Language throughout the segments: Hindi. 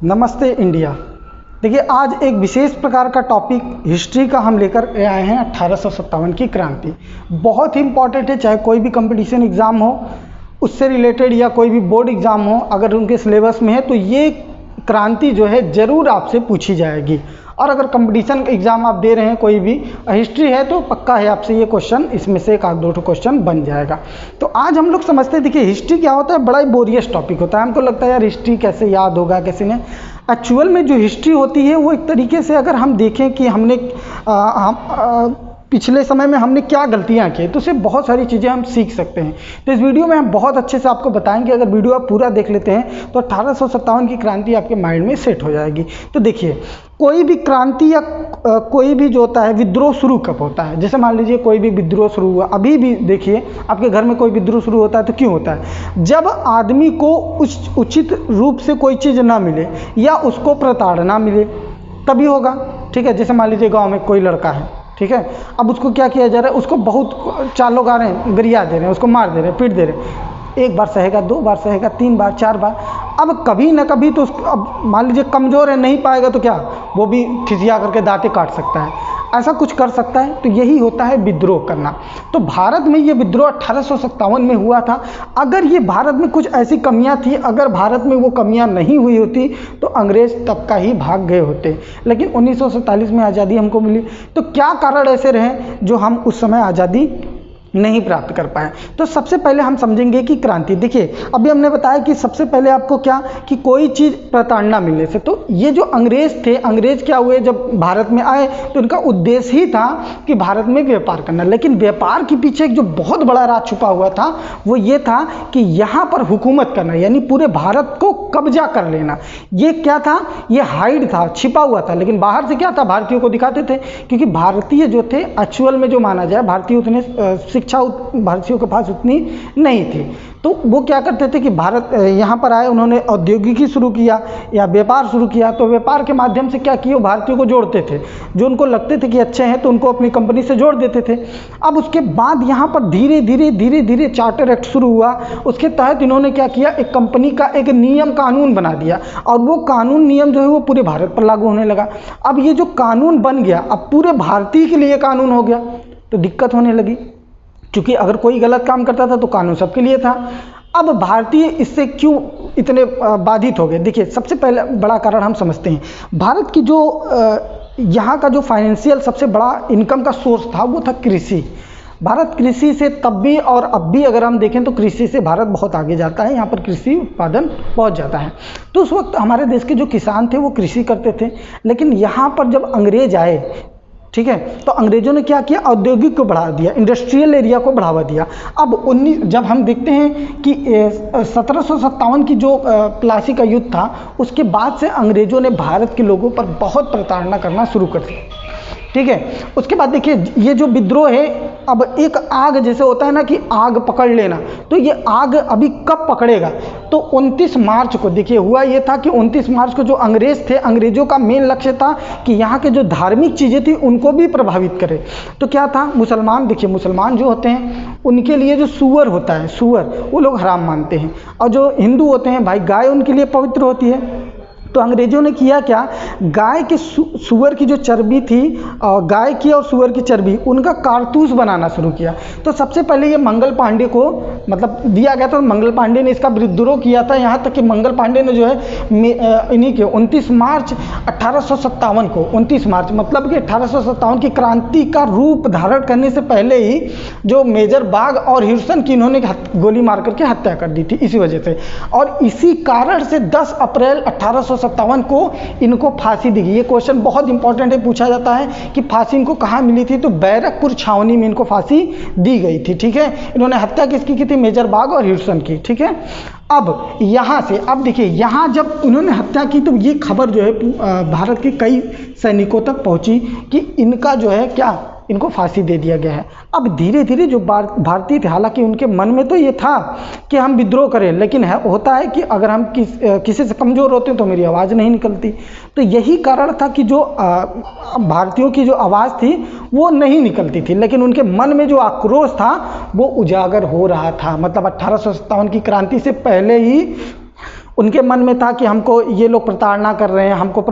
नमस्ते इंडिया। देखिए, आज एक विशेष प्रकार का टॉपिक हिस्ट्री का हम लेकर आए हैं 1857 की क्रांति। बहुत ही इम्पॉर्टेंट है, चाहे कोई भी कंपटीशन एग्ज़ाम हो उससे रिलेटेड या कोई भी बोर्ड एग्ज़ाम हो, अगर उनके सिलेबस में है तो ये क्रांति जो है ज़रूर आपसे पूछी जाएगी। और अगर कंपटीशन एग्ज़ाम आप दे रहे हैं कोई भी हिस्ट्री है तो पक्का है आपसे ये क्वेश्चन, इसमें से एक आध दो क्वेश्चन बन जाएगा। तो आज हम लोग समझते हैं, देखिए हिस्ट्री क्या होता है, बड़ा ही बोरियस टॉपिक होता है। हमको लगता है यार हिस्ट्री कैसे याद होगा, कैसे नहीं। एक्चुअल में जो हिस्ट्री होती है वो एक तरीके से अगर हम देखें कि हमने पिछले समय में हमने क्या गलतियां की तो उससे बहुत सारी चीज़ें हम सीख सकते हैं। तो इस वीडियो में हम बहुत अच्छे से आपको बताएंगे। अगर वीडियो आप पूरा देख लेते हैं तो 1857 की क्रांति आपके माइंड में सेट हो जाएगी। तो देखिए, कोई भी क्रांति या कोई भी जो होता है विद्रोह शुरू कब होता है। जैसे मान लीजिए कोई भी विद्रोह शुरू हुआ, अभी भी देखिए आपके घर में कोई विद्रोह शुरू होता है तो क्यों होता है? जब आदमी को उचित रूप से कोई चीज़ ना मिले या उसको प्रताड़ना मिले तभी होगा। ठीक है, जैसे मान लीजिए गाँव में कोई लड़का है, ठीक है, अब उसको क्या किया जा रहा है, उसको बहुत 4 लोग आ रहे हैं, गरिया दे रहे हैं, उसको मार दे रहे हैं, पीट दे रहे हैं। एक बार सहेगा, 2 बार सहेगा, 3 बार, 4 बार। अब कभी ना कभी तो अब मान लीजिए कमज़ोर है, नहीं पाएगा तो क्या, वो भी ठिठिया करके दांतें काट सकता है, ऐसा कुछ कर सकता है। तो यही होता है विद्रोह करना। तो भारत में ये विद्रोह 1857 में हुआ था। अगर ये भारत में कुछ ऐसी कमियां थी, अगर भारत में वो कमियां नहीं हुई होती तो अंग्रेज तब का ही भाग गए होते। लेकिन 1947 में आज़ादी हमको मिली। तो क्या कारण ऐसे रहे जो हम उस समय आज़ादी नहीं प्राप्त कर पाए? तो सबसे पहले हम समझेंगे कि क्रांति, देखिए अभी हमने बताया कि सबसे पहले आपको क्या कि कोई चीज़ प्रताड़ना मिलने से। तो ये जो अंग्रेज थे, अंग्रेज क्या हुए जब भारत में आए तो उनका उद्देश्य ही था कि भारत में व्यापार करना। लेकिन व्यापार के पीछे एक जो बहुत बड़ा राज छुपा हुआ था वो ये था कि यहाँ पर हुकूमत करना, यानी पूरे भारत को कब्जा कर लेना। ये क्या था, ये हाइड था, छिपा हुआ था। लेकिन बाहर से क्या था, भारतीयों को दिखाते थे, क्योंकि भारतीय जो थे एक्चुअल में जो माना जाए भारतीय उतने शिक्षा भारतीयों के पास उतनी नहीं थी। तो वो क्या करते थे कि भारत यहाँ पर आए, उन्होंने औद्योगिकी शुरू किया या व्यापार शुरू किया। तो व्यापार के माध्यम से क्या किया, भारतीयों को जोड़ते थे, जो उनको लगते थे कि अच्छे हैं तो उनको अपनी कंपनी से जोड़ देते थे। अब उसके बाद यहाँ पर धीरे धीरे चार्टर एक्ट शुरू हुआ। उसके तहत इन्होंने क्या किया, एक कंपनी का एक नियम कानून बना दिया और वो कानून नियम जो है वो पूरे भारत पर लागू होने लगा। अब ये जो कानून बन गया, अब पूरे भारतीय के लिए कानून हो गया। तो दिक्कत होने लगी, क्योंकि अगर कोई गलत काम करता था तो कानून सबके लिए था। अब भारतीय इससे क्यों इतने बाधित हो गए? देखिए, सबसे पहले बड़ा कारण हम समझते हैं, भारत की जो यहाँ का जो फाइनेंशियल सबसे बड़ा इनकम का सोर्स था वो था कृषि। भारत कृषि से तब भी और अब भी अगर हम देखें तो कृषि से भारत बहुत आगे जाता है। यहाँ पर कृषि उत्पादन बहुत ज़्यादा है। तो उस वक्त हमारे देश के जो किसान थे वो कृषि करते थे। लेकिन यहाँ पर जब अंग्रेज आए, ठीक है, तो अंग्रेजों ने क्या किया, औद्योगिक को बढ़ा दिया, इंडस्ट्रियल एरिया को बढ़ावा दिया। अब जब हम देखते हैं कि 1757 की जो प्लासी का युद्ध था, उसके बाद से अंग्रेजों ने भारत के लोगों पर बहुत प्रताड़ना करना शुरू कर दी। ठीक है, उसके बाद देखिए ये जो विद्रोह है, अब एक आग जैसे होता है ना कि आग पकड़ लेना, तो ये आग अभी कब पकड़ेगा? तो 29 मार्च को देखिए हुआ ये था कि 29 मार्च को जो अंग्रेज थे, अंग्रेजों का मेन लक्ष्य था कि यहाँ के जो धार्मिक चीज़ें थी उनको भी प्रभावित करे। तो क्या था, मुसलमान, देखिए मुसलमान जो होते हैं उनके लिए जो सूअर होता है, सूअर वो लोग हराम मानते हैं। और जो हिंदू होते हैं भाई, गाय उनके लिए पवित्र होती है। तो अंग्रेजों ने किया क्या, गाय के सूअर की जो चर्बी थी, गाय की और सूअर की चर्बी, उनका कारतूस बनाना शुरू किया। तो सबसे पहले ये मंगल पांडे को मतलब दिया गया था। मंगल पांडे ने इसका विद्रोह किया था। यहाँ तक कि मंगल पांडे ने जो है इन्हीं के 29 मार्च 1857 को, 29 मार्च मतलब कि 1857 की क्रांति का रूप धारण करने से पहले ही जो मेजर बाग और ह्यूसन की इन्होंने गोली मार करके हत्या कर दी थी इसी वजह से। और इसी कारण से 10 अप्रैल 1857 को इनको फांसी दी गई। ये क्वेश्चन बहुत इंपॉर्टेंट है, पूछा जाता है कि फांसी इनको कहाँ मिली थी, तो बैरकपुर छावनी में इनको फांसी दी गई थी। ठीक है, इन्होंने हत्या किसकी की थी, मेजर बाग और ह्यूसन की। ठीक है, अब यहाँ से अब देखिए, यहाँ जब उन्होंने हत्या की तो ये खबर जो है भारत के कई सैनिकों तक पहुँची कि इनका जो है क्या, इनको फांसी दे दिया गया है। अब धीरे धीरे जो भारतीय थे, हालांकि उनके मन में तो ये था कि हम विद्रोह करें, लेकिन होता है कि अगर हम किसी से कमज़ोर होते हैं तो मेरी आवाज़ नहीं निकलती। तो यही कारण था कि जो भारतीयों की जो आवाज़ थी वो नहीं निकलती थी, लेकिन उनके मन में जो आक्रोश था वो उजागर हो रहा था। मतलब 1857 की क्रांति से पहले ही उनके मन में था कि हमको ये लोग प्रताड़ना कर रहे हैं, हमको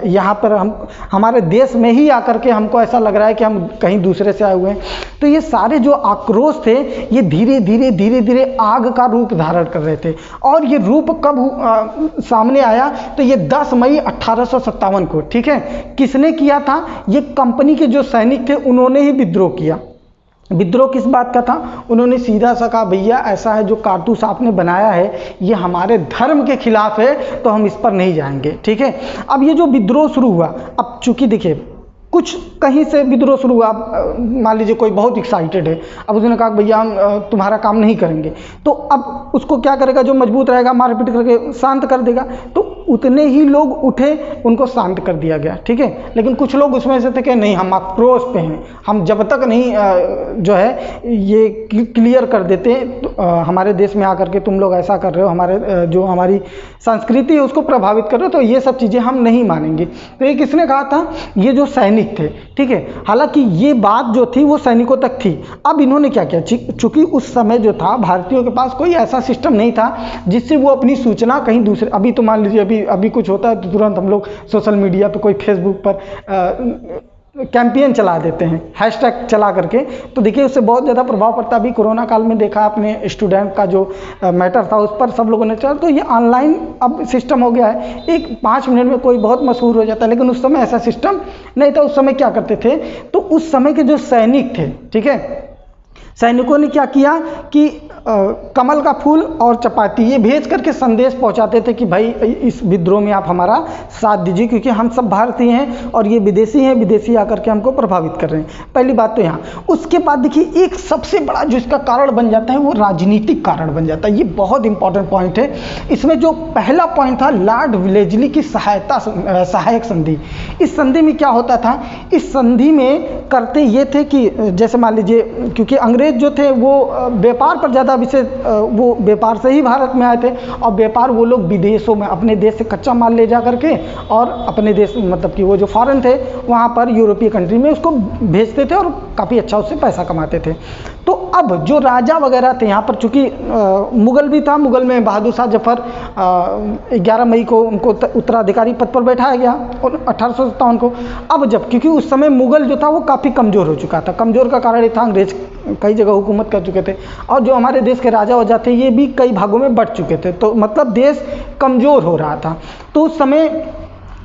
यहाँ पर हम हमारे देश में ही आकर के हमको ऐसा लग रहा है कि हम कहीं दूसरे से आए हुए हैं। तो ये सारे जो आक्रोश थे ये धीरे धीरे आग का रूप धारण कर रहे थे। और ये रूप कब सामने आया, तो ये 10 मई 1857 को, ठीक है। किसने किया था? ये कंपनी के जो सैनिक थे उन्होंने ही विद्रोह किया। विद्रोह किस बात का था? उन्होंने सीधा सा कहा, भैया ऐसा है, जो कारतूस आपने बनाया है ये हमारे धर्म के खिलाफ है, तो हम इस पर नहीं जाएंगे, ठीक है। अब ये जो विद्रोह शुरू हुआ, अब चूंकि देखिए कुछ कहीं से विद्रोह शुरू हुआ, मान लीजिए कोई बहुत एक्साइटेड है, अब उसने कहा भैया हम तुम्हारा काम नहीं करेंगे, तो अब उसको क्या करेगा? जो मजबूत रहेगा मारपीट करके शांत कर देगा। तो उतने ही लोग उठे, उनको शांत कर दिया गया, ठीक है। लेकिन कुछ लोग उसमें से थे कि नहीं, हम आक्रोश पे हैं, हम जब तक नहीं जो है ये क्लियर कर देते तो, हमारे देश में आकर के तुम लोग ऐसा कर रहे हो, हमारे जो हमारी संस्कृति है उसको प्रभावित कर रहे हो, तो ये सब चीज़ें हम नहीं मानेंगे। तो ये किसने कहा था? ये जो सैनिक थे, ठीक है। हालांकि ये बात जो थी वो सैनिकों तक थी। अब इन्होंने क्या किया, चूंकि उस समय जो था भारतीयों के पास कोई ऐसा सिस्टम नहीं था जिससे वो अपनी सूचना कहीं दूसरे, अभी तो मान लीजिए अभी कुछ होता है तो तुरंत हम लोग सोशल मीडिया पे, कोई फेसबुक पर कैंपेन चला देते हैं, हैशटैग चला करके, तो देखिए उससे बहुत ज़्यादा प्रभाव पड़ता है। अभी कोरोना काल में देखा आपने, स्टूडेंट का जो मैटर था उस पर सब लोगों ने चला, तो ये ऑनलाइन अब सिस्टम हो गया है, एक 5 मिनट में कोई बहुत मशहूर हो जाता है। लेकिन उस समय ऐसा सिस्टम नहीं था। उस समय क्या करते थे, तो उस समय के जो सैनिक थे, ठीक है, सैनिकों ने क्या किया कि कमल का फूल और चपाती ये भेज करके संदेश पहुंचाते थे कि भाई इस विद्रोह में आप हमारा साथ दीजिए, क्योंकि हम सब भारतीय हैं और ये विदेशी हैं, विदेशी आकर के हमको प्रभावित कर रहे हैं। पहली बात तो यहाँ। उसके बाद देखिए एक सबसे बड़ा जो इसका कारण बन जाता है वो राजनीतिक कारण बन जाता है। ये बहुत इंपॉर्टेंट पॉइंट है। इसमें जो पहला पॉइंट था लॉर्ड वेलेस्ली की सहायक संधि। इस संधि में क्या होता था, इस संधि में करते ये थे कि जैसे मान लीजिए, क्योंकि अंग्रेज जो थे वो व्यापार पर ज़्यादा विशेष, वो व्यापार से ही भारत में आए थे, और व्यापार वो लोग विदेशों में अपने देश से कच्चा माल ले जा करके और अपने देश, मतलब कि वो जो फॉरेन थे वहाँ पर यूरोपीय कंट्री में उसको भेजते थे और काफ़ी अच्छा उससे पैसा कमाते थे। तो अब जो राजा वगैरह थे यहाँ पर, चूँकि मुगल भी था, मुगल में बहादुर शाह जफर 11 मई को उनको उत्तराधिकारी पद पर बैठाया गया और 1857 को। अब जब, क्योंकि उस समय मुगल जो था वो काफ़ी कमज़ोर हो चुका था। कमज़ोर का कारण ये था अंग्रेज कई जगह हुकूमत कर चुके थे, और जो हमारे देश के राजा वजा थे ये भी कई भागों में बढ़ चुके थे, तो मतलब देश कमज़ोर हो रहा था। तो उस समय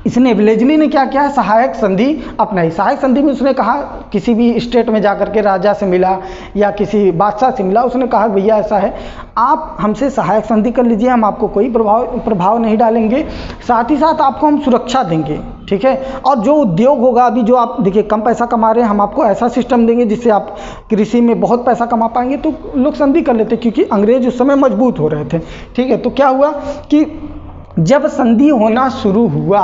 इसने, वेलेस्ली ने क्या किया है, सहायक संधि अपनाई। सहायक संधि में उसने कहा, किसी भी स्टेट में जाकर के राजा से मिला या किसी बादशाह से मिला, उसने कहा भैया ऐसा है, आप हमसे सहायक संधि कर लीजिए, हम आपको कोई प्रभाव नहीं डालेंगे, साथ ही साथ आपको हम सुरक्षा देंगे, ठीक है। और जो उद्योग होगा, अभी जो आप देखिए कम पैसा कमा रहे हैं, हम आपको ऐसा सिस्टम देंगे जिससे आप कृषि में बहुत पैसा कमा पाएंगे। तो लोग संधि कर लेते, क्योंकि अंग्रेज उस समय मजबूत हो रहे थे, ठीक है। तो क्या हुआ कि जब संधि होना शुरू हुआ,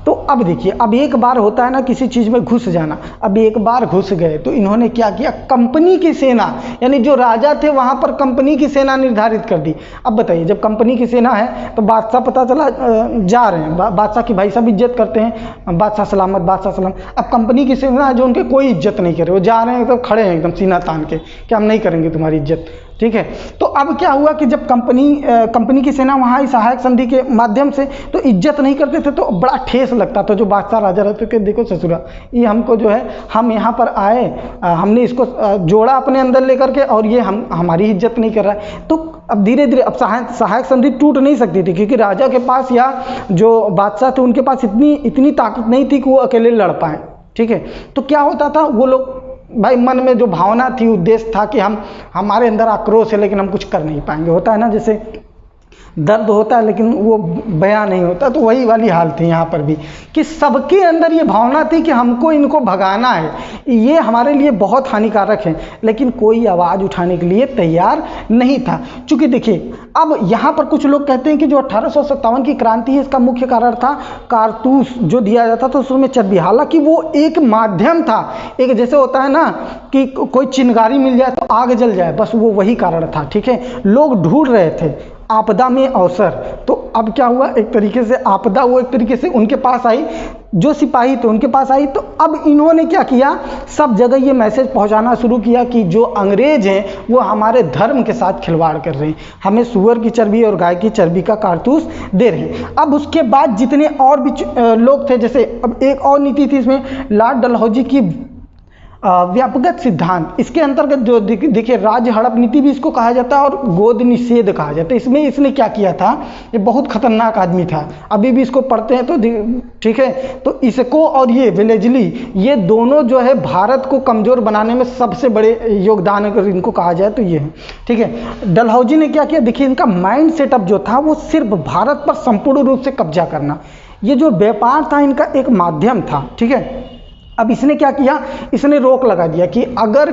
तो अब देखिए, अब एक बार होता है ना किसी चीज़ में घुस जाना, अब एक बार घुस गए तो इन्होंने क्या किया, कंपनी की सेना, यानी जो राजा थे वहाँ पर कंपनी की सेना निर्धारित कर दी। अब बताइए, जब कंपनी की सेना है तो बादशाह पता चला जा रहे हैं, बादशाह की भाई सब इज्जत करते हैं, बादशाह सलामत, बादशाह सलामत। अब कंपनी की सेना है जो उनके कोई इज्जत नहीं करे, वो जा रहे हैं एकदम खड़े हैं एकदम सीना तान के कि हम नहीं करेंगे तुम्हारी इज्जत, ठीक है। तो अब क्या हुआ कि जब कंपनी की सेना वहाँ सहायक संधि के माध्यम से तो इज्जत नहीं करते थे, तो बड़ा ठेस लगता था जो बादशाह राजा रहते थे, देखो ससुरा ये हमको जो है, हम यहाँ पर आए, हमने इसको जोड़ा अपने अंदर लेकर के, और ये हमारी इज्जत नहीं कर रहा है। तो अब धीरे धीरे अब सहायक संधि टूट नहीं सकती थी, क्योंकि राजा के पास या जो बादशाह थे उनके पास इतनी ताकत नहीं थी कि वो अकेले लड़ पाएँ, ठीक है। तो क्या होता था, वो लोग भाई मन में जो भावना थी, उद्देश्य था कि हमारे अंदर आक्रोश है लेकिन हम कुछ कर नहीं पाएंगे, होता है ना, जैसे दर्द होता है लेकिन वो बयां नहीं होता, तो वही वाली हाल थी यहाँ पर भी, कि सबके अंदर ये भावना थी कि हमको इनको भगाना है, ये हमारे लिए बहुत हानिकारक है, लेकिन कोई आवाज़ उठाने के लिए तैयार नहीं था। चूँकि देखिए, अब यहाँ पर कुछ लोग कहते हैं कि जो 1857 की क्रांति है इसका मुख्य कारण था कारतूस जो दिया जाता था उसमें चर्बी। हालांकि वो एक माध्यम था, एक जैसे होता है ना कि कोई चिंगारी मिल जाए तो आग जल जाए, बस वो वही कारण था, ठीक है। लोग ढूंढ रहे थे। आपदा में अवसर। तो अब क्या हुआ, एक तरीके से आपदा वो एक तरीके से उनके पास आई, जो सिपाही थे उनके पास आई। तो अब इन्होंने क्या किया, सब जगह ये मैसेज पहुंचाना शुरू किया कि जो अंग्रेज हैं वो हमारे धर्म के साथ खिलवाड़ कर रहे हैं, हमें सुअर की चर्बी और गाय की चर्बी का कारतूस दे रहे हैं। अब उसके बाद जितने और भी लोग थे, जैसे अब एक और नीति थी इसमें, लॉर्ड डलहौजी की व्यापक सिद्धांत, इसके अंतर्गत जो देखिए राज्य हड़प नीति भी इसको कहा जाता है और गोद निषेध कहा जाता है। इसमें इसने क्या किया था, ये बहुत खतरनाक आदमी था, अभी भी इसको पढ़ते हैं तो ठीक है। तो इसको और ये वेलेजली, ये दोनों जो है भारत को कमज़ोर बनाने में सबसे बड़े योगदान अगर इनको कहा जाए तो ये है, ठीक है। डलहौजी ने क्या किया, देखिए इनका माइंड सेटअप जो था वो सिर्फ भारत पर संपूर्ण रूप से कब्जा करना, ये जो व्यापार था इनका एक माध्यम था, ठीक है। अब इसने क्या किया, इसने रोक लगा दिया कि अगर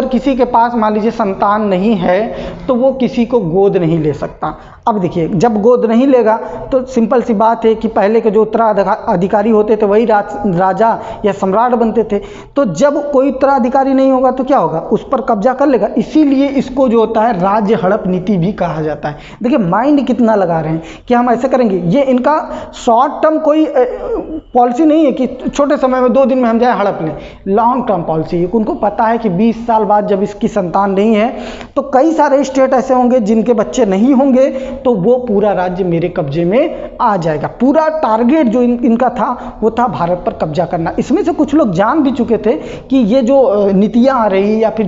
किसी के पास मान लीजिए संतान नहीं है तो वो किसी को गोद नहीं ले सकता। अब देखिए जब गोद नहीं लेगा तो सिंपल सी बात है कि पहले के जो उत्तराधिकारी होते थे वही राजा या सम्राट बनते थे। तो जब कोई उत्तराधिकारी नहीं होगा तो क्या होगा, उस पर कब्जा कर लेगा। इसीलिए इसको जो होता है राज्य हड़प नीति भी कहा जाता है। देखिए माइंड कितना लगा रहे हैं कि हम ऐसे करेंगे। ये इनका शॉर्ट टर्म कोई पॉलिसी नहीं है कि छोटे समय में 2 दिन में हम जाए हड़प लें, लॉन्ग टर्म पॉलिसी है। उनको पता है कि 20 साल बाद जब इसकी संतान नहीं है तो कई सारे स्टेट ऐसे होंगे जिनके बच्चे नहीं होंगे, तो वो पूरा राज्य मेरे कब्जे में आ जाएगा। पूरा टारगेट जो इनका था वो था भारत पर कब्जा करना। इसमें से कुछ लोग जान भी चुके थे कि ये जो नीतियां आ रही या फिर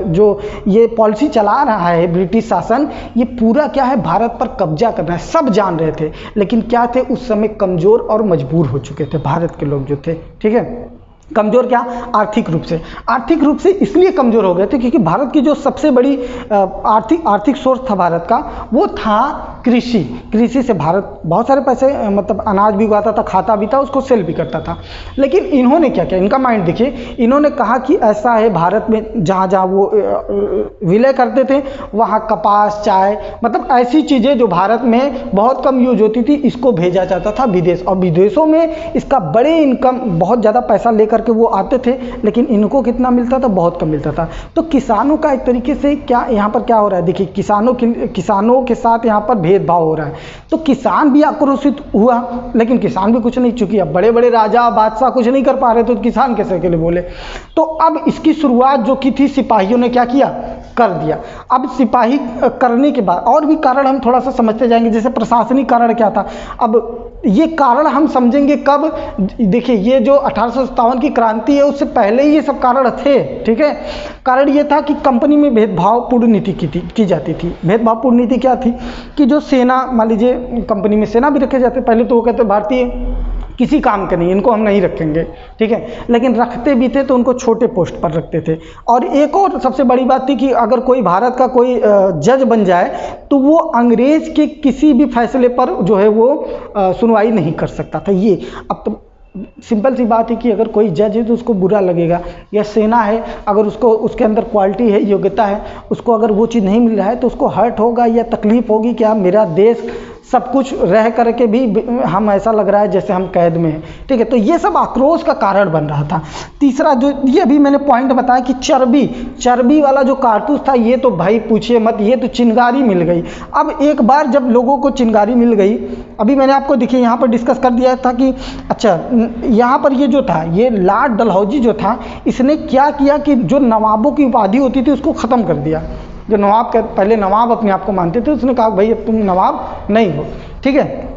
जो ये पॉलिसी चला रहा है ब्रिटिश शासन, ये पूरा क्या है, भारत पर कब्जा करना है। सब जान रहे थे, लेकिन क्या थे, उस समय कमजोर और मजबूर हो चुके थे भारत के लोग जो थे, ठीक है। कमजोर क्या, आर्थिक रूप से इसलिए कमजोर हो गए थे क्योंकि भारत की जो सबसे बड़ी आर्थिक सोर्स था भारत का वो था कृषि से भारत बहुत सारे पैसे मतलब अनाज भी उगाता था, खाता भी था, उसको सेल भी करता था। लेकिन इन्होंने क्या किया, इनका माइंड देखिए, इन्होंने कहा कि ऐसा है भारत में जहाँ जहाँ वो विलय करते थे वहाँ कपास, चाय, मतलब ऐसी चीज़ें जो भारत में बहुत कम यूज होती थी, इसको भेजा जाता था विदेश। और विदेशों में इसका बड़े इनकम, बहुत ज़्यादा पैसा लेकर के वो आते थे, लेकिन इनको कितना मिलता था, बहुत कम मिलता था। तो किसानों का एक तरीके से क्या यहाँ पर क्या हो रहा है, देखिए किसानों के साथ यहाँ पर भेदभाव हो रहा है। तो किसान भी आक्रोशित हुआ, लेकिन किसान भी कुछ नहीं, चूंकि अब बड़े बड़े राजा बादशाह कुछ नहीं कर पा रहे तो किसान कैसे के लिए बोले। तो अब इसकी शुरुआत जो की थी सिपाहियों ने क्या किया, कर दिया। अब सिपाही करने के बाद और भी कारण हम थोड़ा सा समझते जाएंगे, जैसे प्रशासनिक कारण क्या था। अब ये कारण हम समझेंगे कब, देखिए ये जो 1857 की क्रांति है उससे पहले ही ये सब कारण थे, ठीक है। कारण ये था कि कंपनी में भेदभावपूर्ण नीति की जाती थी। भेदभावपूर्ण नीति क्या थी कि जो सेना, मान लीजिए कंपनी में सेना भी रखे जाते, पहले तो वो कहते भारतीय किसी काम के नहीं, इनको हम नहीं रखेंगे, ठीक है। लेकिन रखते भी थे तो उनको छोटे पोस्ट पर रखते थे। और एक और सबसे बड़ी बात थी कि अगर कोई भारत का कोई जज बन जाए तो वो अंग्रेज के किसी भी फैसले पर जो है वो सुनवाई नहीं कर सकता था। ये अब तो सिंपल सी बात है कि अगर कोई जज है तो उसको बुरा लगेगा, या सेना है अगर उसको उसके अंदर क्वालिटी है, योग्यता है, उसको अगर वो चीज़ नहीं मिल रहा है तो उसको हर्ट होगा या तकलीफ होगी कि मेरा देश सब कुछ रह करके भी हम ऐसा लग रहा है जैसे हम कैद में हैं, ठीक है। तो ये सब आक्रोश का कारण बन रहा था। तीसरा जो ये अभी मैंने पॉइंट बताया कि चर्बी वाला जो कारतूस था, ये तो भाई पूछिए मत, ये तो चिंगारी मिल गई। अब एक बार जब लोगों को चिंगारी मिल गई, अभी मैंने आपको देखिए यहाँ पर डिस्कस कर दिया था कि अच्छा यहाँ पर ये जो था, ये लॉर्ड डलहौजी जो था, इसने क्या किया कि जो नवाबों की उपाधि होती थी उसको ख़त्म कर दिया। जो नवाब के पहले नवाब अपने आप को मानते थे, उसने कहा भाई अब तुम नवाब नहीं हो, ठीक है।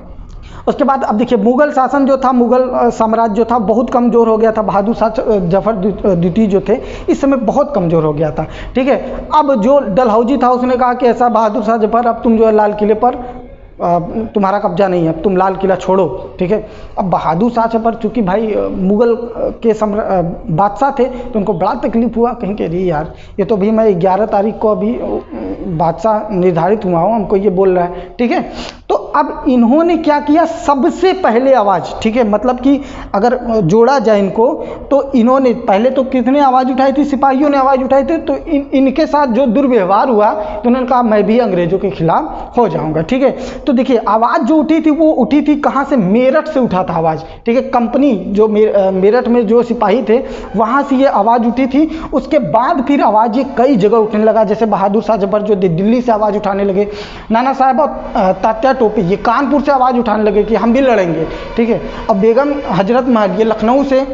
उसके बाद अब देखिए मुगल शासन जो था, मुगल साम्राज्य जो था बहुत कमज़ोर हो गया था। बहादुर शाह जफर द्वितीय जो थे इस समय बहुत कमज़ोर हो गया था, ठीक है। अब जो डलहौजी था उसने कहा कि ऐसा बहादुर शाह जफर, अब तुम जो है लाल किले पर तुम्हारा कब्जा नहीं है, अब तुम लाल किला छोड़ो, ठीक है। अब बहादुर शाह जफर चूँकि भाई मुगल के बादशाह थे तो उनको बड़ा तकलीफ हुआ, कहीं कह रही यार ये तो भी मैं 11 तारीख को अभी बादशाह निर्धारित हुआ हूँ, हमको ये बोल रहा है, ठीक है। तो अब इन्होंने क्या किया, सबसे पहले आवाज़, ठीक है, मतलब कि अगर जोड़ा जाए इनको तो इन्होंने पहले तो कितने आवाज़ उठाई थी, सिपाहियों ने आवाज़ उठाई थी। तो इनके साथ जो दुर्व्यवहार हुआ तो उन्होंने कहा मैं भी अंग्रेजों के खिलाफ हो जाऊंगा, ठीक है। तो देखिए आवाज़ जो उठी थी वो उठी थी कहाँ से, मेरठ से उठा था आवाज़, ठीक है। कंपनी जो मेरठ में जो सिपाही थे वहाँ से ये आवाज़ उठी थी। उसके बाद फिर आवाज़ ये कई जगह उठने लगा, जैसे बहादुर शाह जफर जो दिल्ली से आवाज़ उठाने लगे, नाना साहब और तात्या टोपे ये कानपुर से आवाज़ उठाने लगे कि हम भी लड़ेंगे, ठीक है। अब बेगम हजरत महल ये लखनऊ से,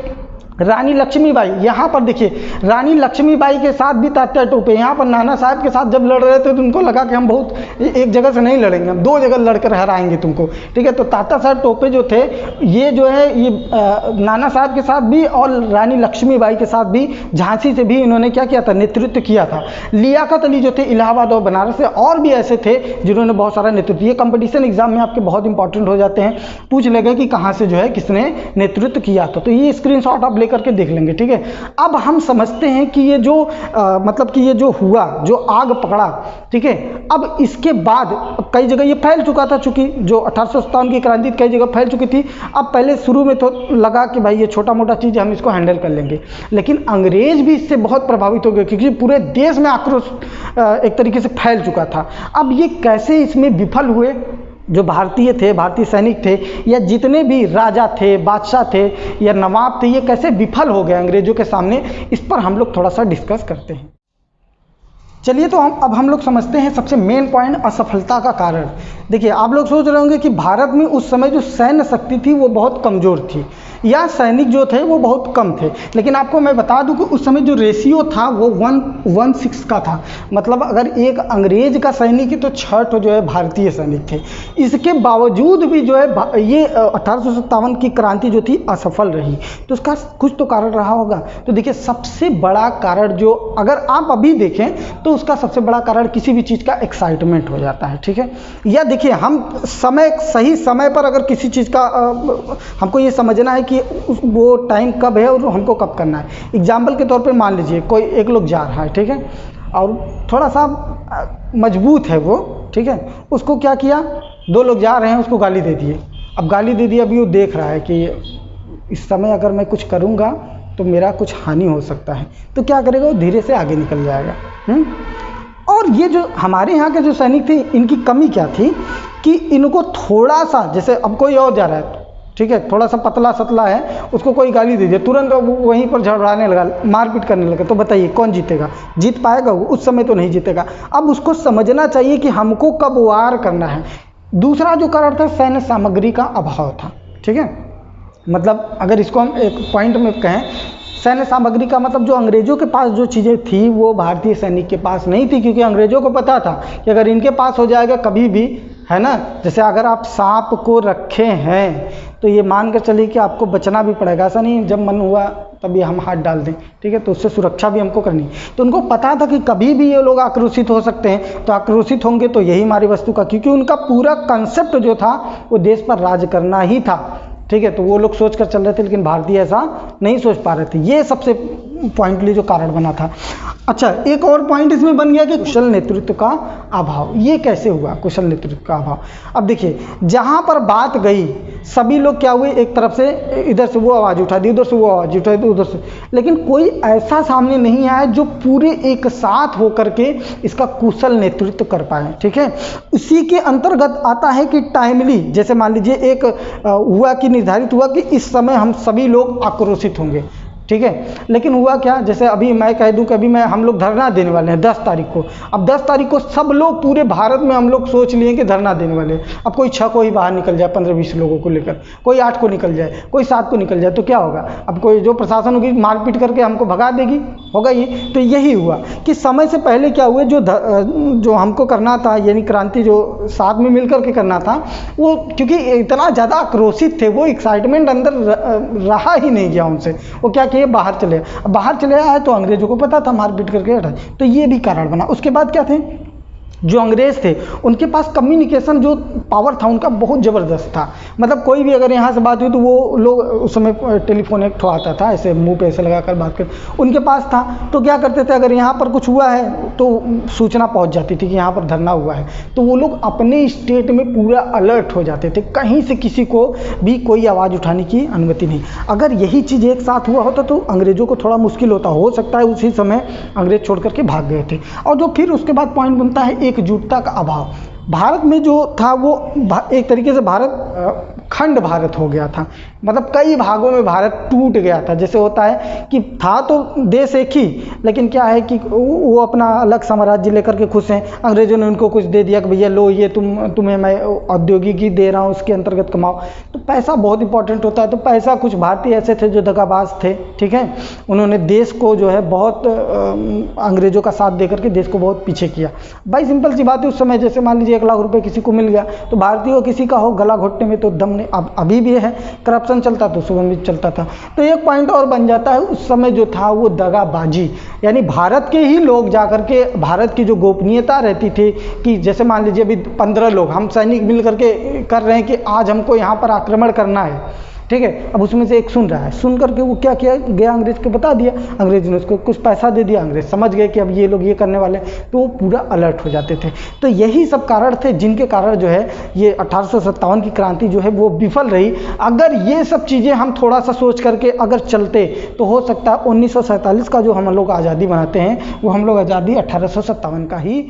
रानी लक्ष्मीबाई यहाँ पर देखिए, रानी लक्ष्मीबाई के साथ भी तात्या टोपे, यहाँ पर नाना साहब के साथ जब लड़ रहे थे तो उनको लगा कि हम बहुत एक जगह से नहीं लड़ेंगे, हम 2 जगह लड़कर हराएंगे तुमको, ठीक है। तो तात्या साहब टोपे जो थे ये जो है ये नाना साहब के साथ भी और रानी लक्ष्मीबाई के साथ भी, झांसी से भी इन्होंने क्या किया था, नेतृत्व किया था। लियाकत अली जो थे इलाहाबाद और बनारस से, और भी ऐसे थे जिन्होंने बहुत सारा नेतृत्व। ये कंपटीशन एग्जाम में आपके बहुत इंपॉर्टेंट हो जाते हैं, पूछ लेगा कि कहाँ से जो है किसने नेतृत्व किया था। तो ये स्क्रीनशॉट आप करके देख लेंगे, ठीक है। अब हम समझते हैं कि ये जो मतलब कि ये जो हुआ, जो आग पकड़ा, ठीक है। अब इसके बाद कई जगह ये फैल चुका था, चूंकि जो 1857 की क्रांति कई जगह फैल चुकी थी। अब पहले शुरू में तो लगा कि भाई ये छोटा मोटा चीज़ हम इसको हैंडल कर लेंगे, लेकिन अंग्रेज भी इससे बहुत प्रभावित हो गए, क्योंकि पूरे देश में आक्रोश एक तरीके से फैल चुका था। अब ये कैसे इसमें विफल हुए, जो भारतीय थे, भारतीय सैनिक थे, या जितने भी राजा थे, बादशाह थे या नवाब थे, ये कैसे विफल हो गए अंग्रेजों के सामने, इस पर हम लोग थोड़ा सा डिस्कस करते हैं। चलिए, तो अब हम लोग समझते हैं सबसे मेन पॉइंट, असफलता का कारण। देखिए, आप लोग सोच रहे होंगे कि भारत में उस समय जो सैन्य शक्ति थी वो बहुत कमज़ोर थी, या सैनिक जो थे वो बहुत कम थे। लेकिन आपको मैं बता दूं कि उस समय जो रेशियो था वो 1:6 का था। मतलब अगर एक अंग्रेज का सैनिक है तो 6 जो है भारतीय सैनिक थे। इसके बावजूद भी जो है ये 1857 की क्रांति जो थी असफल रही। तो उसका कुछ तो कारण रहा होगा। तो देखिए, सबसे बड़ा कारण जो अगर आप अभी देखें तो उसका सबसे बड़ा कारण किसी भी चीज़ का एक्साइटमेंट हो जाता है, ठीक है। या देखिए, हम सही समय पर अगर किसी चीज़ का हमको ये समझना है कि वो टाइम कब है और हमको कब करना है। एग्जाम्पल के तौर पे मान लीजिए कोई एक लोग जा रहा है, ठीक है, और थोड़ा सा मजबूत है वो, ठीक है। उसको क्या किया, 2 लोग जा रहे हैं, उसको गाली दे दिए। अब गाली दे दी, अभी वो देख रहा है कि इस समय अगर मैं कुछ करूँगा तो मेरा कुछ हानि हो सकता है, तो क्या करेगा, वो धीरे से आगे निकल जाएगा। और ये जो हमारे यहाँ के जो सैनिक थे, इनकी कमी क्या थी कि इनको थोड़ा सा, जैसे अब कोई और जा रहा है, ठीक है, थोड़ा सा पतला सतला है, उसको कोई गाली दे दिया, तुरंत वो वहीं पर झगड़ाने लगा, मारपीट करने लगा। तो बताइए कौन जीतेगा? जीत पाएगा वो? उस समय तो नहीं जीतेगा। अब उसको समझना चाहिए कि हमको कब वार करना है। दूसरा जो कारण था, सैन्य सामग्री का अभाव था, ठीक है। मतलब अगर इसको हम एक पॉइंट में कहें, सैन्य सामग्री का मतलब जो अंग्रेजों के पास जो चीज़ें थी वो भारतीय सैनिक के पास नहीं थी, क्योंकि अंग्रेजों को पता था कि अगर इनके पास हो जाएगा कभी भी, है ना, जैसे अगर आप सांप को रखे हैं तो ये मान कर चलिए कि आपको बचना भी पड़ेगा। ऐसा नहीं जब मन हुआ तभी हम हाथ डाल दें, ठीक है। तो उससे सुरक्षा भी हमको करनी। तो उनको पता था कि कभी भी ये लोग आक्रोशित हो सकते हैं, तो आक्रोशित होंगे तो यही हमारी वस्तु का, क्योंकि उनका पूरा कंसेप्ट जो था वो देश पर राज करना ही था, ठीक है। तो वो लोग सोच कर चल रहे थे, लेकिन भारतीय ऐसा नहीं सोच पा रहे थे। ये सबसे पॉइंटली जो कारण बना था। अच्छा, एक और पॉइंट इसमें बन गया कि कुशल नेतृत्व का अभाव। ये कैसे हुआ कुशल नेतृत्व का अभाव? अब देखिए, जहाँ पर बात गई सभी लोग क्या हुए, एक तरफ से इधर से वो आवाज़ उठा दी, उधर से वो आवाज़ उठा दी, उधर से, लेकिन कोई ऐसा सामने नहीं आया जो पूरे एक साथ होकर के इसका कुशल नेतृत्व कर पाए, ठीक है। उसी के अंतर्गत आता है कि टाइमली, जैसे मान लीजिए एक हुआ कि निर्धारित हुआ कि इस समय हम सभी लोग आक्रोशित होंगे, ठीक है। लेकिन हुआ क्या, जैसे अभी मैं कह दूं कि अभी हम लोग धरना देने वाले हैं 10 तारीख को। अब 10 तारीख को सब लोग पूरे भारत में हम लोग सोच लिए कि धरना देने वाले हैं। अब कोई 6 को ही बाहर निकल जाए 15-20 लोगों को लेकर, कोई 8 को निकल जाए, कोई 7 को निकल जाए, तो क्या होगा? अब कोई जो प्रशासन होगी मारपीट करके हमको भगा देगी, होगा ये। तो यही हुआ कि समय से पहले क्या हुए, जो हमको करना था, यानी क्रांति जो साथ में मिलकर के करना था, वो क्योंकि इतना ज़्यादा आक्रोशित थे, वो एक्साइटमेंट अंदर रहा ही नहीं गया उनसे। वो क्या किए, बाहर चले आए, तो अंग्रेजों को पता था मारपीट करके हटाए। तो ये भी कारण बना। उसके बाद क्या थे, जो अंग्रेज थे उनके पास कम्युनिकेशन जो पावर था उनका बहुत ज़बरदस्त था। मतलब कोई भी अगर यहाँ से बात हुई तो वो लोग, उस समय टेलीफोन एक ठो आता था, ऐसे मुंह पे ऐसे लगाकर बात कर, उनके पास था। तो क्या करते थे, अगर यहाँ पर कुछ हुआ है तो सूचना पहुँच जाती थी कि यहाँ पर धरना हुआ है, तो वो लोग अपने स्टेट में पूरा अलर्ट हो जाते थे, कहीं से किसी को भी कोई आवाज़ उठाने की अनुमति नहीं। अगर यही चीज़ एक साथ हुआ होता तो अंग्रेज़ों को थोड़ा मुश्किल होता, हो सकता है उसी समय अंग्रेज छोड़ करके भाग गए थे। और जो फिर उसके बाद पॉइंट बनता है एकजुटता का अभाव। भारत में जो था वो एक तरीके से भारत खंड भारत हो गया था, मतलब कई भागों में भारत टूट गया था। जैसे होता है कि था तो देश एक ही, लेकिन क्या है कि वो अपना अलग साम्राज्य लेकर के खुश हैं, अंग्रेजों ने उनको कुछ दे दिया कि भैया लो ये तुम्हें मैं औद्योगिकी दे रहा हूँ, उसके अंतर्गत कमाओ। तो पैसा बहुत इंपॉर्टेंट होता है। तो पैसा, कुछ भारतीय ऐसे थे जो दगाबाज थे, ठीक है, उन्होंने देश को जो है बहुत अंग्रेजों का साथ दे करके देश को बहुत पीछे किया। भाई सिंपल सी बात है, उस समय जैसे मान लीजिए 1 लाख रुपए किसी को मिल गया तो भारतीय को किसी का हो गला घोटने में तो दम नहीं। अब अभी भी है, करप्शन चलता तो सुबह भी चलता था। तो एक पॉइंट और बन जाता है, उस समय जो था वो दगाबाजी, यानी भारत के ही लोग जाकर के भारत की जो गोपनीयता रहती थी कि जैसे मान लीजिए अभी 15 लोग हम सैनिक मिल करके कर रहे हैं कि आज हमको यहाँ पर आक्रमण करना है, ठीक है। अब उसमें से एक सुन रहा है, सुन करके वो क्या किया गया, अंग्रेज को बता दिया, अंग्रेज ने उसको कुछ पैसा दे दिया, अंग्रेज समझ गए कि अब ये लोग ये करने वाले, तो वो पूरा अलर्ट हो जाते थे। तो यही सब कारण थे जिनके कारण जो है ये 1857 की क्रांति जो है वो विफल रही। अगर ये सब चीज़ें हम थोड़ा सा सोच करके अगर चलते तो हो सकता है 1947 का जो हम लोग आज़ादी बनाते हैं वो हम लोग आज़ादी 1857 का ही।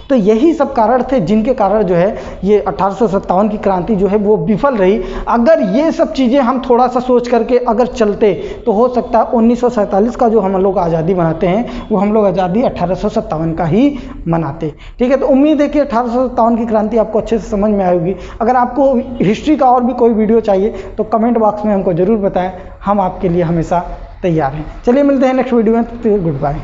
तो यही सब कारण थे जिनके कारण जो है ये 1857 की क्रांति जो है वो विफल रही। अगर ये सब चीज़ें हम थोड़ा सा सोच करके अगर चलते तो हो सकता है 1947 का जो हम लोग आज़ादी मनाते हैं वो हम लोग आज़ादी 1857 का ही मनाते, ठीक है। तो उम्मीद है कि 1857 की क्रांति आपको अच्छे से समझ में आएगी। अगर आपको हिस्ट्री का और भी कोई वीडियो चाहिए तो कमेंट बॉक्स में हमको ज़रूर बताएं, हम आपके लिए हमेशा तैयार हैं। चलिए मिलते हैं नेक्स्ट वीडियो में, गुड बाय।